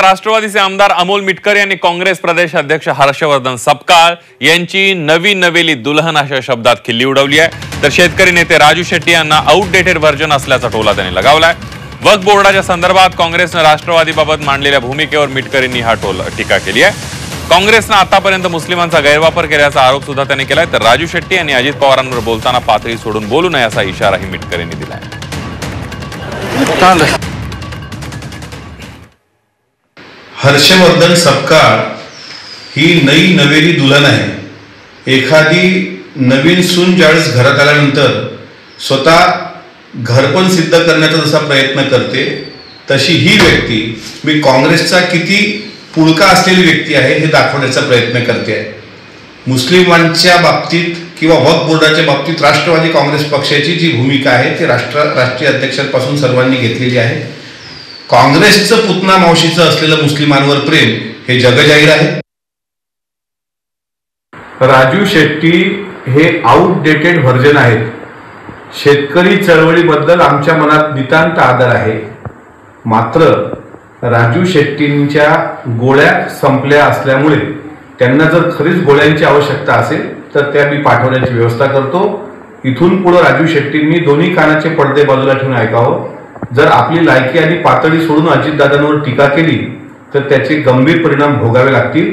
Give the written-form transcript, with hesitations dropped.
राष्ट्रवादीचे आमदार अमोल मिटकर यांनी काँग्रेस प्रदेश अध्यक्ष हर्षवर्धन सपकाळ यांची नवी नवेली दुल्हन अशा शब्दात खिल्ली उडवली आहे। तर शेतकरी नेते राजू शेट्टी यांना आउटडेटेड व्हर्जन असल्याचा टोला त्यांनी लगावलाय। वक्फ बोर्डाच्या संदर्भात काँग्रेसने राष्ट्रवादीबाबत मांडलेल्या भूमिकेवर मिटकर यांनी टीका केली आहे। काँग्रेसने आतापर्यंत मुस्लिमांचा गैरवापर केल्याचा आरोप सुद्धा त्यांनी केलाय। तर राजू शेट्टी यांनी अजित पवारांवर बोलताना पातळी सोडून बोलू नये असा इशाराही मिटकर यांनी दिलाय। हर्षवर्धन सपकाळ ही नई नवेली दुल्हन आहे। एखादी नवीन सून ज्यावेळेस घरात आल्यानंतर स्वतः घरपण सिद्ध करण्याचा जसा प्रयत्न करते तशी ही व्यक्ती मी काँग्रेसचा किती पुळका असलेली व्यक्ती आहे हे दाखवण्याचा प्रयत्न करते आहे। मुस्लिमांच्या बाबतीत किंवा वक्फ बोर्डाच्या बाबतीत राष्ट्रवादी काँग्रेस पक्षाची जी भूमिका आहे ती राष्ट्रीय अध्यक्षांपासून सर्वांनी घेतलेली आहे। काँग्रेसचं पुतना मावशीचं असलेलं मुस्लिमांवर प्रेम हे जगजाहीर आहे। राजू शेट्टी हे आउटडेटेड व्हर्जन आहेत। शेतकरी चळवळीबद्दल आमच्या मनात नितांत आदर आहे, मात्र राजू शेट्टींच्या गोळ्या संपल्या असल्यामुळे त्यांना जर खरीच गोळ्यांची आवश्यकता असेल तर त्या मी पाठवण्याची व्यवस्था करतो। इथून पुढे राजू शेट्टींनी दोन्ही कानाचे पडदे बाजूला ठेवून ऐकावं। जर आपली लायकी आणि पातळी सोडून अजितदादांवर टीका केली तर त्याचे गंभीर परिणाम भोगावे लागतील।